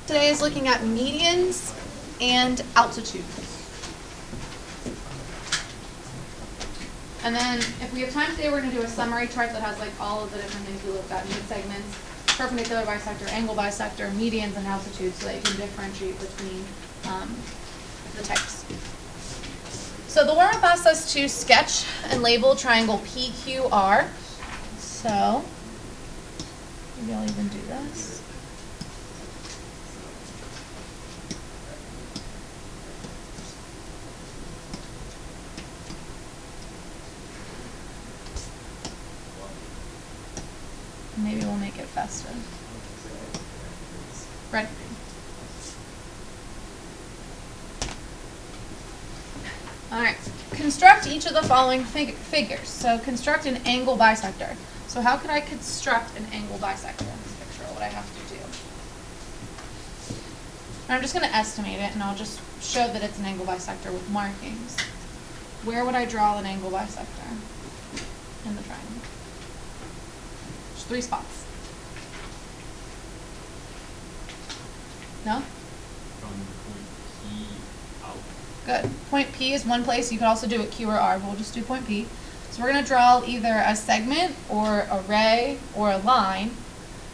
today is looking at medians and altitude. And then if we have time today, we're going to do a summary chart that has like all of the different things we looked at: mid-segments, perpendicular bisector, angle bisector, medians, and altitude, so that you can differentiate between the types. So the warm-up asks us to sketch and label triangle PQR. So maybe I'll even do this. Maybe we'll make it festive. Ready? All right. Construct each of the following figures. So construct an angle bisector. So how could I construct an angle bisector in this picture? What would I have to do? And I'm just going to estimate it, and I'll just show that it's an angle bisector with markings. Where would I draw an angle bisector in the triangle? 3 spots. No? From point P out. Good. Point P is one place. You could also do it Q or R, but we'll just do point P. So we're going to draw either a segment or a ray or a line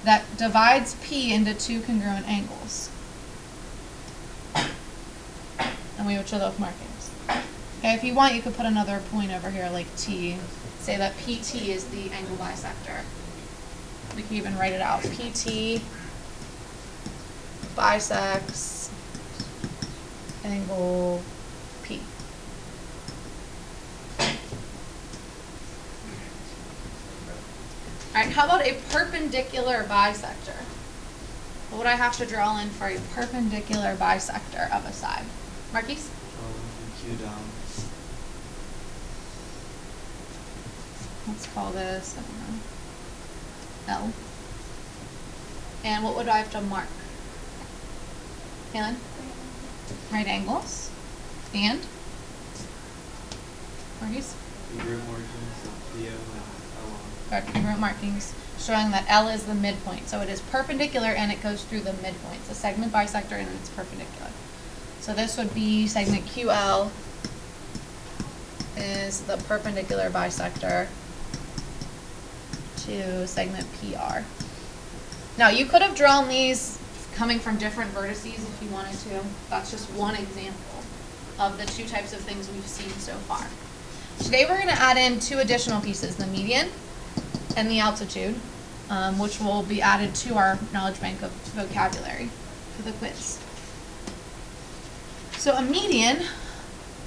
that divides P into 2 congruent angles. And we would show those markings. Okay, if you want, you could put another point over here like T. Say that PT is the angle bisector. We can even write it out. PT bisects angle P. All right, how about a perpendicular bisector? What would I have to draw in for a perpendicular bisector of a side? Marquise? Q down. Let's call this, I don't know, L. And what would I have to mark? Helen? Right angles. And? Marquise? Congruent markings of PO and L. Good, congruent markings showing that L is the midpoint. So it is perpendicular and it goes through the midpoint. It's a segment bisector and it's perpendicular. So this would be segment QL is the perpendicular bisector to segment PR. Now you could have drawn these coming from different vertices if you wanted to. That's just one example of the 2 types of things we've seen so far. Today we're going to add in 2 additional pieces, the median and the altitude, which will be added to our knowledge bank of vocabulary for the quiz. So a median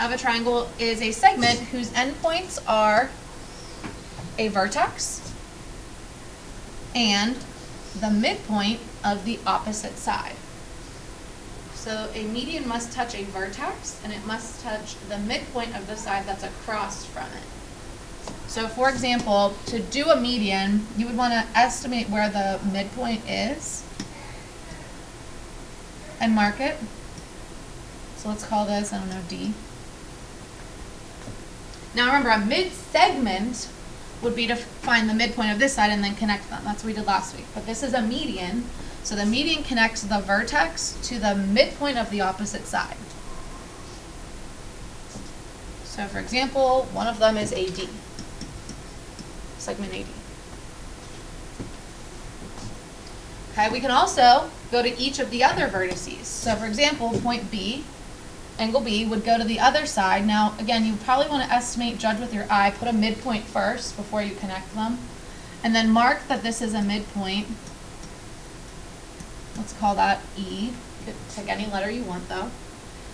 of a triangle is a segment whose endpoints are a vertex and the midpoint of the opposite side. So a median must touch a vertex and it must touch the midpoint of the side that's across from it. So for example, to do a median, you would want to estimate where the midpoint is and mark it. So let's call this, I don't know, D. Now remember, a mid-segment would be to find the midpoint of this side and then connect them. That's what we did last week. But this is a median, so the median connects the vertex to the midpoint of the opposite side. So for example, one of them is AD, segment AD. Okay, we can also go to each of the other vertices. So for example, point B, angle B, would go to the other side. Now, again, you probably want to estimate, judge with your eye, put a midpoint first before you connect them, and then mark that this is a midpoint. Let's call that E. You could pick any letter you want, though.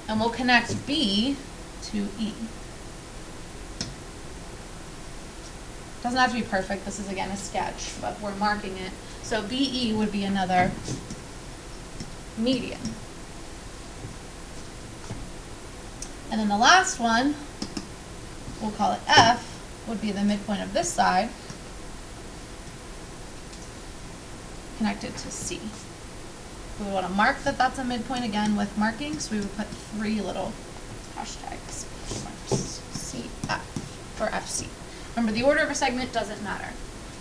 And we'll connect B to E. Doesn't have to be perfect. This is, again, a sketch, but we're marking it. So BE would be another median. And then the last one, we'll call it F, would be the midpoint of this side, connected to C. We would want to mark that that's a midpoint again with markings. We would put 3 little hashtags, CF or FC. Remember, the order of a segment doesn't matter.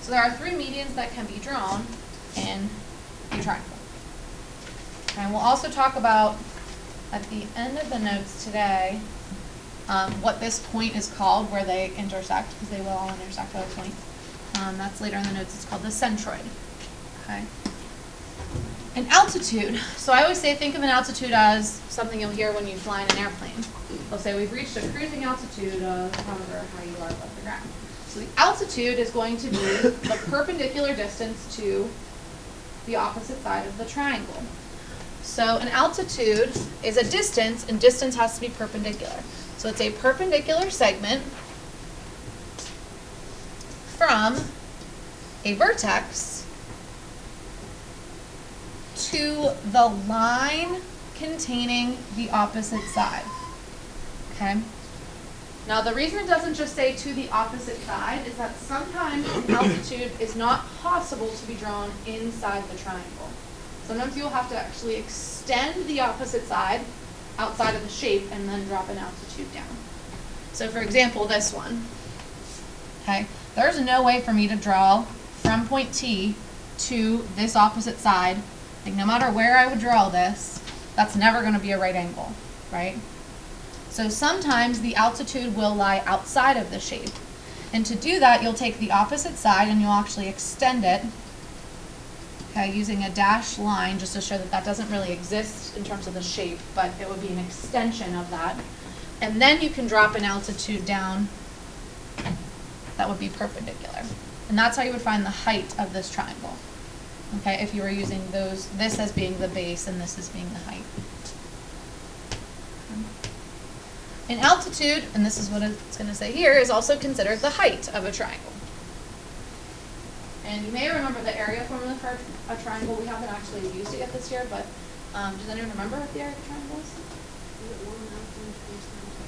So there are 3 medians that can be drawn in a triangle. And we'll also talk about, at the end of the notes today, what this point is called where they intersect, because they will all intersect at a point. That's later in the notes. It's called the centroid. Okay. An altitude. So I always say think of an altitude as something you'll hear when you fly in an airplane. They'll say we've reached a cruising altitude of however high you are above the ground. So the altitude is going to be the perpendicular distance to the opposite side of the triangle. So an altitude is a distance, and distance has to be perpendicular. So it's a perpendicular segment from a vertex to the line containing the opposite side. Okay? Now the reason it doesn't just say to the opposite side is that sometimes an altitude is not possible to be drawn inside the triangle. Sometimes you'll have to actually extend the opposite side outside of the shape and then drop an altitude down. So for example, this one. Okay? There's no way for me to draw from point T to this opposite side. Like no matter where I would draw this, that's never going to be a right angle, right? So sometimes the altitude will lie outside of the shape. And to do that, you'll take the opposite side and you'll actually extend it, okay, using a dashed line just to show that that doesn't really exist in terms of the shape, but it would be an extension of that. And then you can drop an altitude down that would be perpendicular. And that's how you would find the height of this triangle. Okay, if you were using this as being the base and this as being the height. An altitude, and this is what it's going to say here, is also considered the height of a triangle. And you may remember the area formula for a triangle. We haven't actually used it yet this year, but does anyone remember what the area of the triangle is?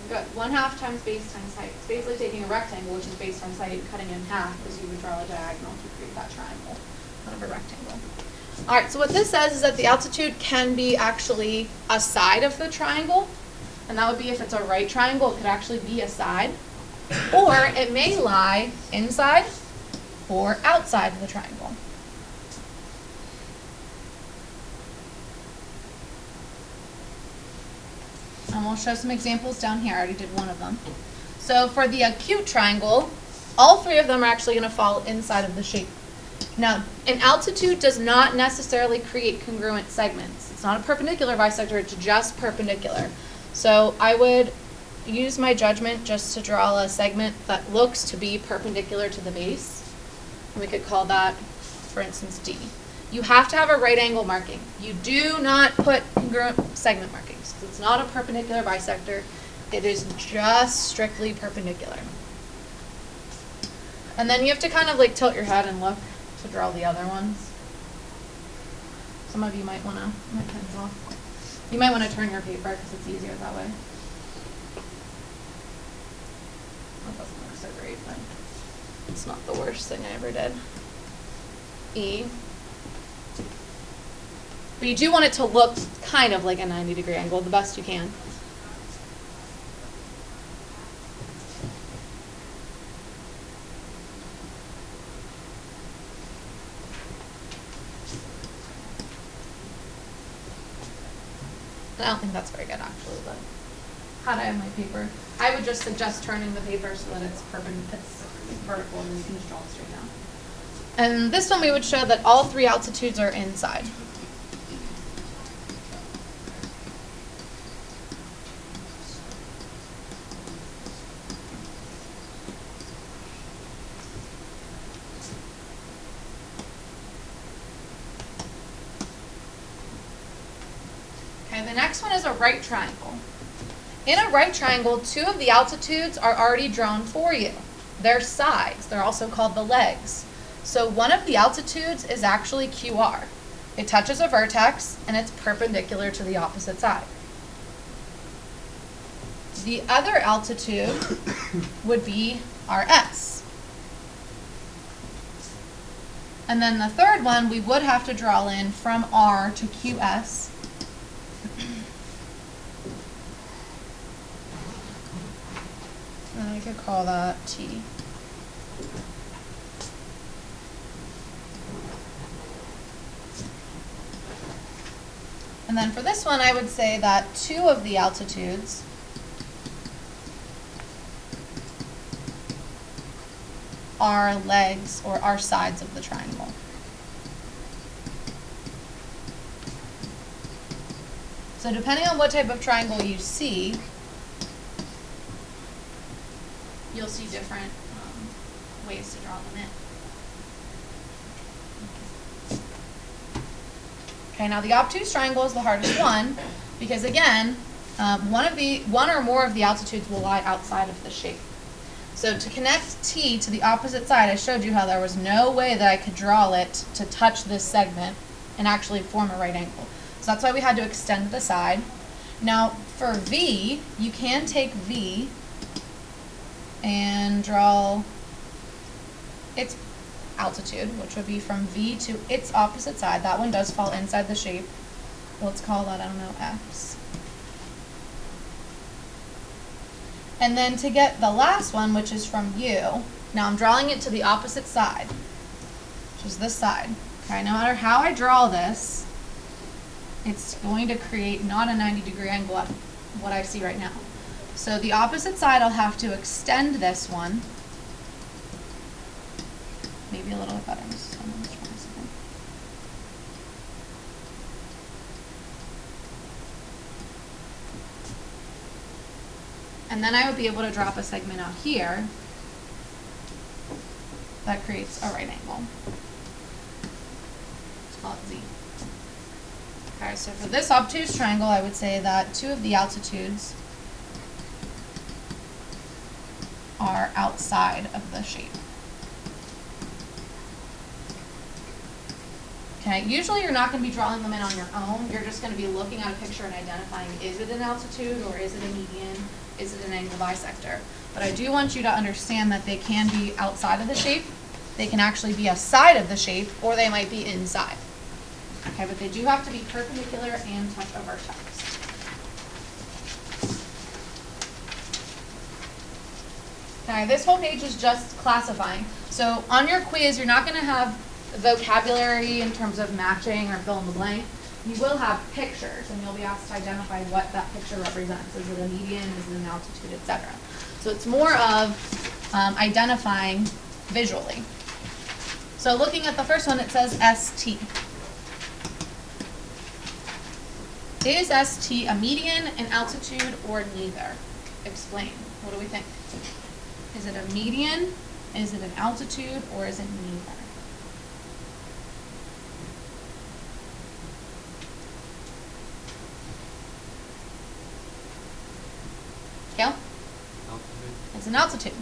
Good. 1/2 times base times height. It's basically taking a rectangle, which is base times height, and cutting it in half because you would draw a diagonal to create that triangle out of a rectangle. All right, so what this says is that the altitude can be actually a side of the triangle, and that would be if it's a right triangle, it could actually be a side, or it may lie inside or outside of the triangle. And we'll show some examples down here. I already did one of them. So for the acute triangle, all three of them are actually going to fall inside of the shape. Now, an altitude does not necessarily create congruent segments. It's not a perpendicular bisector, it's just perpendicular. So I would use my judgment just to draw a segment that looks to be perpendicular to the base. And we could call that, for instance, D. You have to have a right angle marking. You do not put congruent segment markings. It's not a perpendicular bisector. It is just strictly perpendicular. And then you have to kind of like tilt your head and look to draw the other ones. Some of you might want to, my pen's off. You might want to turn your paper because it's easier that way. That doesn't look so great, but it's not the worst thing I ever did. E. But you do want it to look kind of like a 90-degree angle, the best you can. I don't think that's very good actually, but how do I have my paper? I would just suggest turning the paper so that it's vertical and then you can just draw it straight down. And this one we would show that all three altitudes are inside. Okay, the next one is a right triangle. In a right triangle, two of the altitudes are already drawn for you. They're sides. They're also called the legs. So one of the altitudes is actually QR. It touches a vertex and it's perpendicular to the opposite side. The other altitude would be RS. And then the third one we would have to draw in from R to QS. And I could call that T. And And then for this one, I would say that 2 of the altitudes are legs or are sides of the triangle. So depending on what type of triangle you see, you'll see different ways to draw them in. Okay, now the obtuse triangle is the hardest one because again, one or more of the altitudes will lie outside of the shape. So to connect T to the opposite side, I showed you how there was no way that I could draw it to touch this segment and actually form a right angle. So that's why we had to extend the side. Now for V, you can take V and draw its altitude, which would be from V to its opposite side. That one does fall inside the shape. Let's call that, I don't know, X. And then to get the last one, which is from U, now I'm drawing it to the opposite side, which is this side. Okay, no matter how I draw this, it's going to create not a 90-degree angle at what I see right now. So the opposite side, I'll have to extend this one. Maybe a little bit better. And then I would be able to drop a segment out here that creates a right angle. Let's call it Z. Okay, so for this obtuse triangle, I would say that 2 of the altitudes are outside of the shape. Okay, usually you're not going to be drawing them in on your own. You're just going to be looking at a picture and identifying, is it an altitude or is it a median? Is it an angle bisector? But I do want you to understand that they can be outside of the shape. They can actually be a side of the shape, or they might be inside. Okay, but they do have to be perpendicular and touch a vertex. Okay, this whole page is just classifying. So on your quiz, you're not going to have vocabulary in terms of matching or fill in the blank. You will have pictures, and you'll be asked to identify what that picture represents. Is it a median? Is it an altitude, etc. So it's more of identifying visually. So looking at the first one, it says ST. Is ST a median, an altitude, or neither? Explain. What do we think? Is it a median? Is it an altitude? Or is it neither? Kale? Altitude. It's an altitude.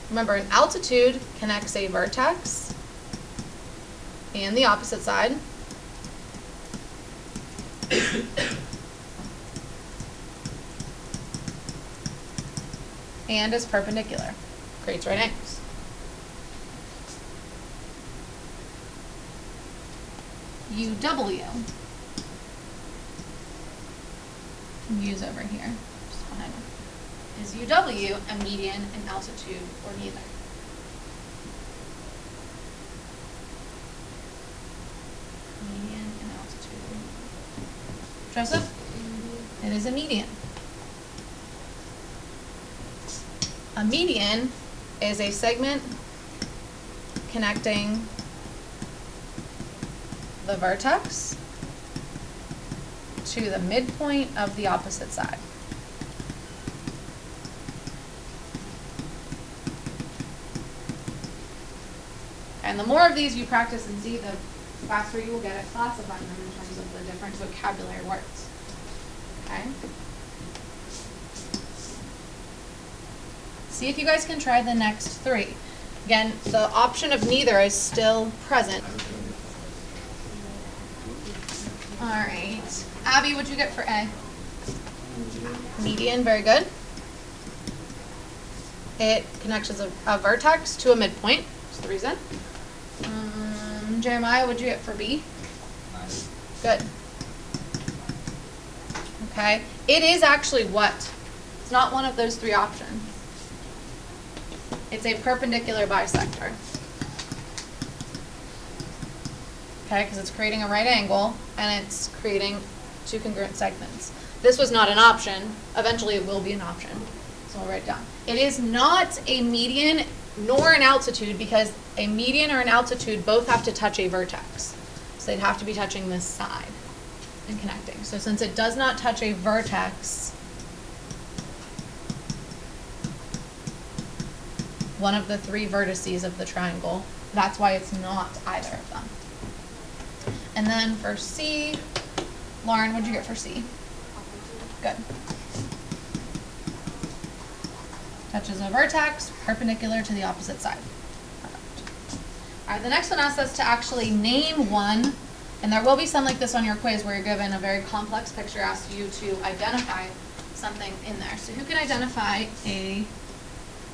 Remember, an altitude connects a vertex and the opposite side. And is perpendicular. Creates right angles. UW. U's over here. Just behind it. Is UW a median, an altitude, or neither? Median and altitude. Joseph? It is a median. A median is a segment connecting the vertex to the midpoint of the opposite side. And the more of these you practice and see, the faster you will get at classifying them in terms of the different vocabulary words. Okay? See if you guys can try the next 3. Again, the option of neither is still present. All right. Abby, what'd you get for A? Median, very good. It connects a vertex to a midpoint. That's the reason. Jeremiah, what'd you get for B? Good. Okay. It is actually what? It's not one of those 3 options. It's a perpendicular bisector. okay, because it's creating a right angle and it's creating two congruent segments. This was not an option. Eventually it will be an option. So we'll write it down. It is not a median nor an altitude because a median or an altitude both have to touch a vertex. So they'd have to be touching this side and connecting. So since it does not touch a vertex, one of the three vertices of the triangle, that's why it's not either of them. And then for C, Lauren, what'd you get for C? Good. Touches a vertex perpendicular to the opposite side. Perfect. All right, the next one asks us to actually name one, and there will be some like this on your quiz where you're given a very complex picture, asks you to identify something in there. So who can identify an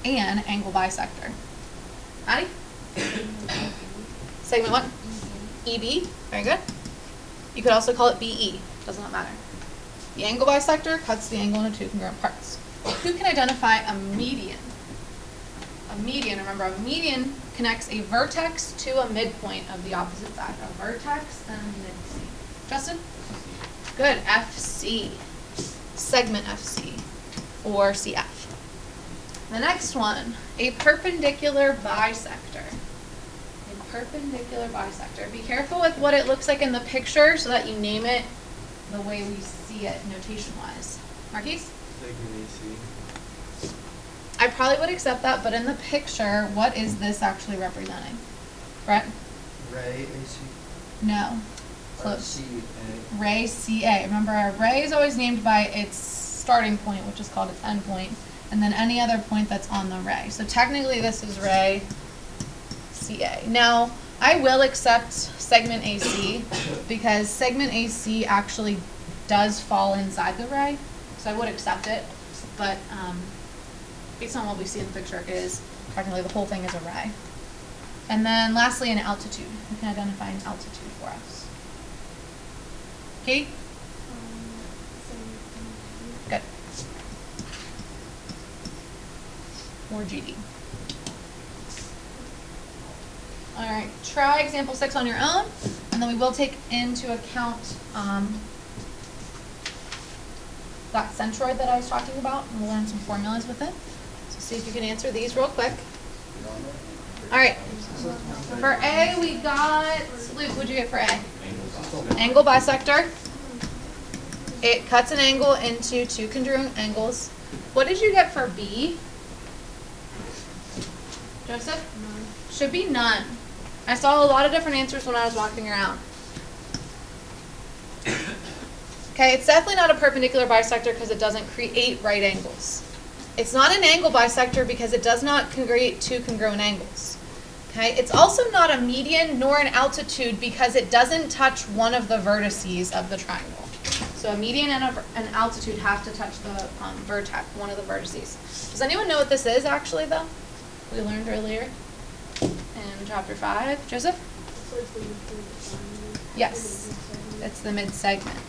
angle bisector? Maddie? Segment what? EB. Very good. You could also call it BE. Does not matter. The angle bisector cuts the angle into two congruent parts. Who can identify a median? A median, remember, a median connects a vertex to a midpoint of the opposite side. A vertex and a midpoint. Justin? Good. FC. Segment FC. Or CF. The next one, a perpendicular bisector. A perpendicular bisector. Be careful with what it looks like in the picture so that you name it the way we see it notation-wise. Marquise? Segment AC. I probably would accept that, but in the picture, what is this actually representing? Brett? Ray AC. No. Close. CA. Ray CA. Remember, a ray is always named by its starting point, which is called its end point, and then any other point that's on the ray. So technically this is ray CA. Now, I will accept segment AC because segment AC actually does fall inside the ray, so I would accept it, but based on what we see in the picture, it is technically the whole thing is a ray. And then lastly, an altitude. You can identify an altitude for us. Katie? Good. Or GD. All right, try example 6 on your own, and then we will take into account that centroid that I was talking about, and we'll learn some formulas with it. So see if you can answer these real quick. All right, for A, we got, Luke, what'd you get for A? Angle bisector. It cuts an angle into two congruent angles. What did you get for B? Joseph? None. Should be none. I saw a lot of different answers when I was walking around. Okay, it's definitely not a perpendicular bisector because it doesn't create right angles. It's not an angle bisector because it does not create two congruent angles. Okay, it's also not a median nor an altitude because it doesn't touch one of the vertices of the triangle. So a median and an altitude have to touch the vertex, one of the vertices. Does anyone know what this is actually though? We learned earlier in chapter 5. Joseph? Yes, it's the mid-segment.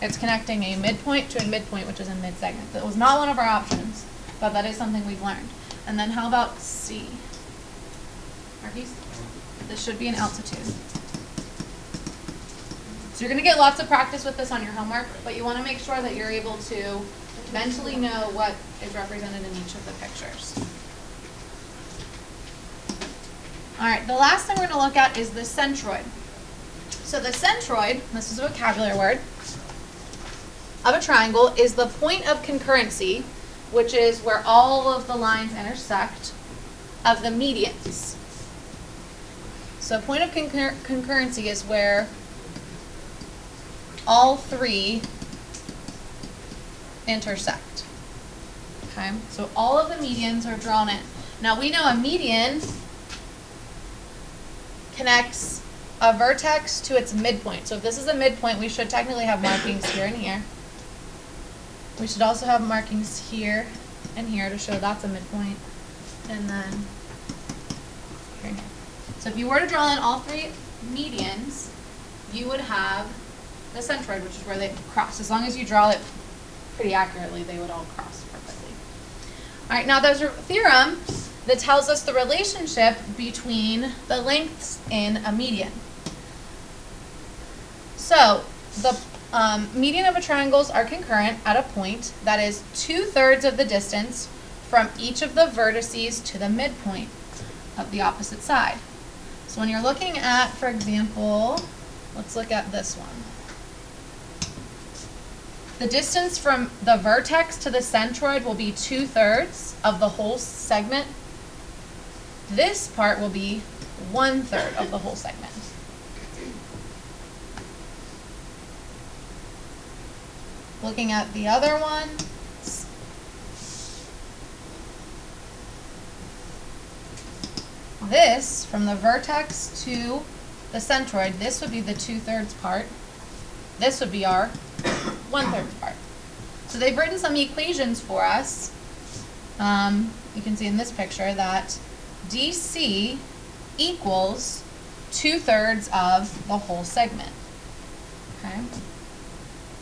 It's connecting a midpoint to a midpoint, which is a mid-segment. That was not one of our options, but that is something we've learned. And then how about C? Marquise? This should be an altitude. So you're going to get lots of practice with this on your homework, but you want to make sure that you're able to mentally know what is represented in each of the pictures. All right, the last thing we're going to look at is the centroid. So the centroid, this is a vocabulary word, of a triangle is the point of concurrency, which is where all of the lines intersect, of the medians. So point of concurrency is where all three intersect. Okay, so all of the medians are drawn in. Now we know a median connects a vertex to its midpoint. So if this is a midpoint, we should technically have markings here and here. We should also have markings here and here to show that's a midpoint. And then here and here. So if you were to draw in all three medians, you would have the centroid, which is where they cross. As long as you draw it pretty accurately, they would all cross perfectly. All right, now there's a theorem that tells us the relationship between the lengths in a median. So the median of a triangles are concurrent at a point that is 2/3 of the distance from each of the vertices to the midpoint of the opposite side. So when you're looking at, for example, let's look at this one. The distance from the vertex to the centroid will be 2/3 of the whole segment. This part will be 1/3 of the whole segment. Looking at the other one, this, from the vertex to the centroid, this would be the 2/3 part. This would be our 1/3 part. So they've written some equations for us. You can see in this picture that DC equals 2/3 of the whole segment. Okay.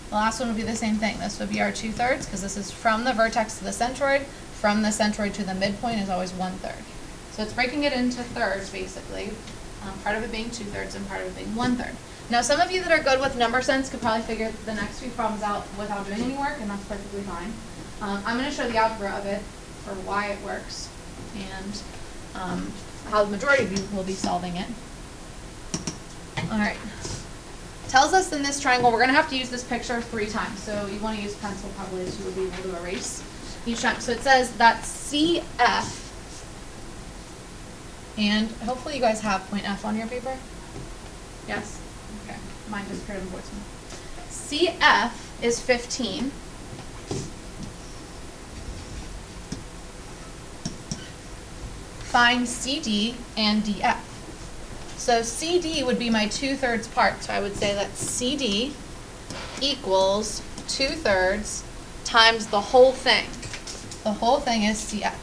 The last one would be the same thing. This would be our 2/3 because this is from the vertex to the centroid. From the centroid to the midpoint is always 1/3. So it's breaking it into thirds basically. Part of it being 2/3 and part of it being 1/3. Now some of you that are good with number sense could probably figure the next few problems out without doing any work, and that's perfectly fine. I'm going to show the algebra of it for why it works and how the majority of you will be solving it. Alright. Tells us in this triangle, we're going to have to use this picture 3 times, so you want to use pencil probably so you'll be able to erase each time. So it says that CF, and hopefully you guys have point F on your paper? Yes? Okay. Mine just appeared in the voicemail. CF is 15. Find CD and DF. So CD would be my 2/3 part. So I would say that CD equals 2/3 times the whole thing. The whole thing is CF.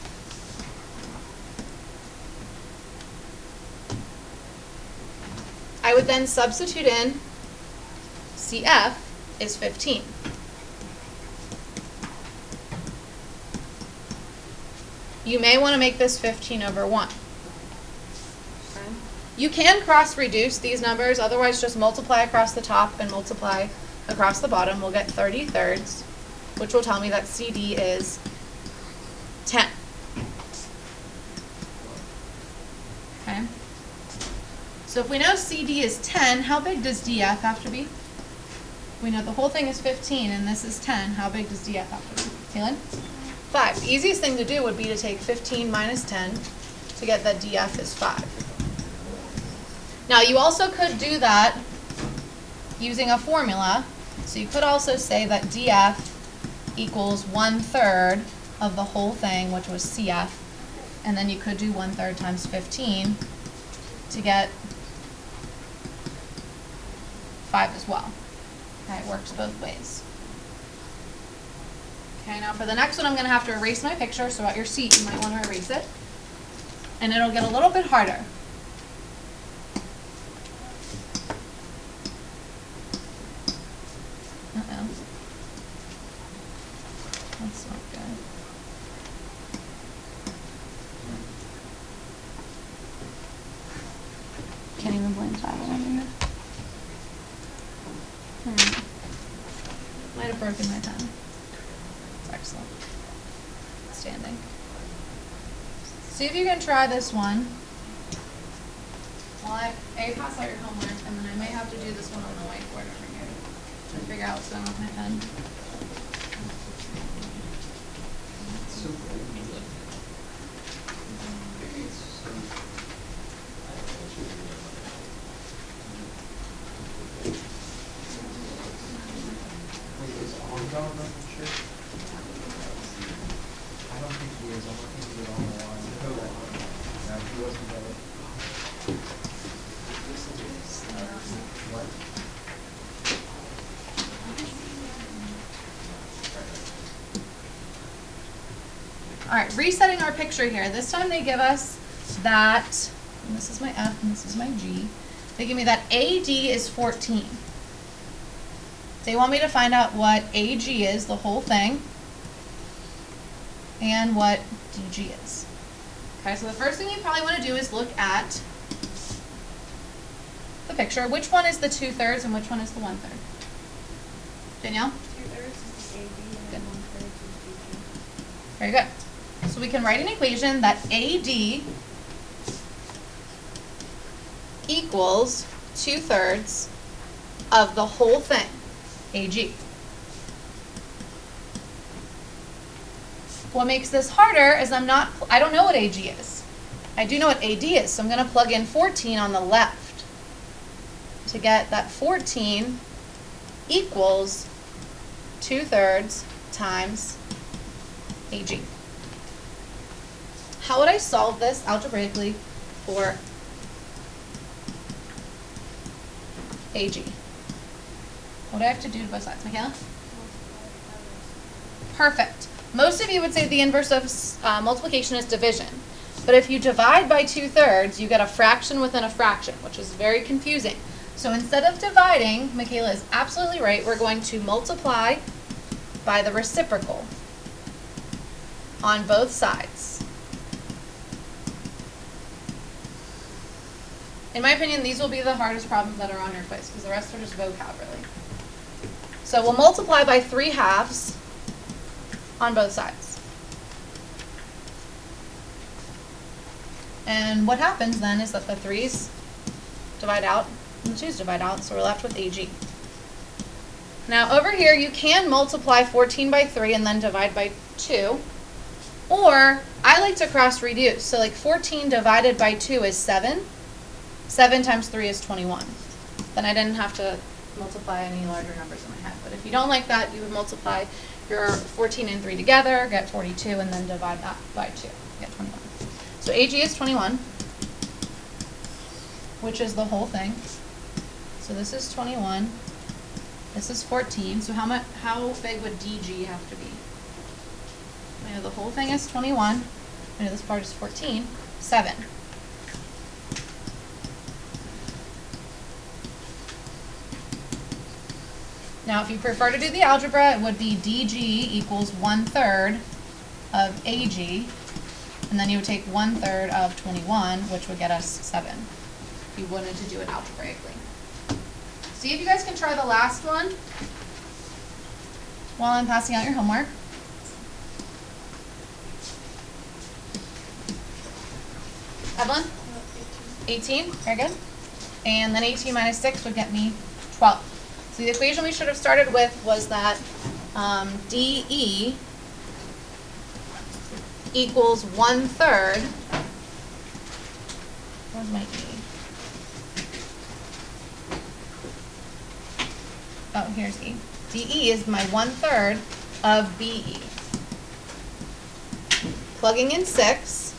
I would then substitute in CF is 15. You may want to make this 15/1. You can cross-reduce these numbers, otherwise just multiply across the top and multiply across the bottom. We'll get 30/3, which will tell me that CD is 10. Okay. So if we know CD is 10, how big does DF have to be? We know the whole thing is 15 and this is 10. How big does DF have to be? Kaylin? 5. The easiest thing to do would be to take 15 minus 10 to get that DF is 5. Now you also could do that using a formula. So you could also say that DF equals 1/3 of the whole thing, which was CF. And then you could do 1/3 times 15 to get 5 as well. Okay, it works both ways. Okay, now for the next one I'm going to have to erase my picture, so at your seat you might want to erase it. And it'll get a little bit harder. Uh-oh. That's not good. Can't even blame Tyler over here. Might have broken my pen. It's excellent. Standing. See if you can try this one. Well, I pass out your homework, and then I may have to do this one on the whiteboard over here to figure out what's going on with my pen. I don't think he is. I'm looking at it on the line. No, he wasn't there. What? All right, resetting our picture here. This time they give us that, and this is my F and this is my G. They give me that AD is 14. They want me to find out what AG is, the whole thing, and what DG is. Okay, so the first thing you probably want to do is look at the picture. Which one is the 2/3 and which one is the 1/3? Danielle? 2/3 is the AB and Good. 1/3 is Very good. So we can write an equation that AD equals 2/3 of the whole thing, AG. What makes this harder is I don't know what AG is. I do know what AD is, so I'm going to plug in 14 on the left to get that 14 equals 2/3 times AG. How would I solve this algebraically for AG? What do I have to do to both sides, Michaela? Perfect. Most of you would say the inverse of multiplication is division. But if you divide by 2/3, you get a fraction within a fraction, which is very confusing. So instead of dividing, Michaela is absolutely right, we're going to multiply by the reciprocal on both sides. In my opinion, these will be the hardest problems that are on your quiz, because the rest are just vocab, really. So we'll multiply by 3/2 on both sides. And what happens then is that the 3's divide out and the 2's divide out, so we're left with AG. Now over here, you can multiply 14 by 3 and then divide by 2. Or, I like to cross reduce. So like 14 divided by 2 is 7. 7 times 3 is 21. Then I didn't have to multiply any larger numbers in my head. But if you don't like that, you would multiply your 14 and 3 together, get 42, and then divide that by 2, get 21. So AG is 21, which is the whole thing. So this is 21, this is 14. So how big would DG have to be? We know the whole thing is 21. We know this part is 14. 7. Now, if you prefer to do the algebra, it would be DG equals 1/3 of AG, and then you would take 1/3 of 21, which would get us 7, if you wanted to do it algebraically. See if you guys can try the last one while I'm passing out your homework. Evelyn? 18, very good. And then 18 minus 6 would get me 12. So the equation we should have started with was that DE equals 1/3. Where's my E? Oh, here's E. DE is my 1/3 of BE. Plugging in 6.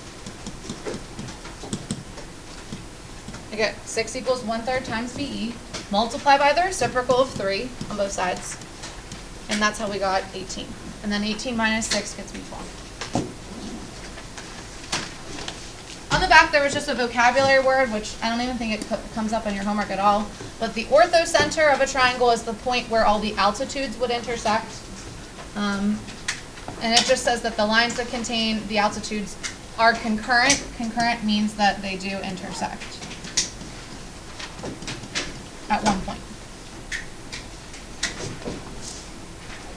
I get 6 equals 1/3 times BE. Multiply by the reciprocal of 3 on both sides. And that's how we got 18. And then 18 minus 6 gets me 12. On the back, there was just a vocabulary word, which I don't even think it comes up in your homework at all. But the orthocenter of a triangle is the point where all the altitudes would intersect. And it just says that the lines that contain the altitudes are concurrent. Concurrent means that they do intersect at one point.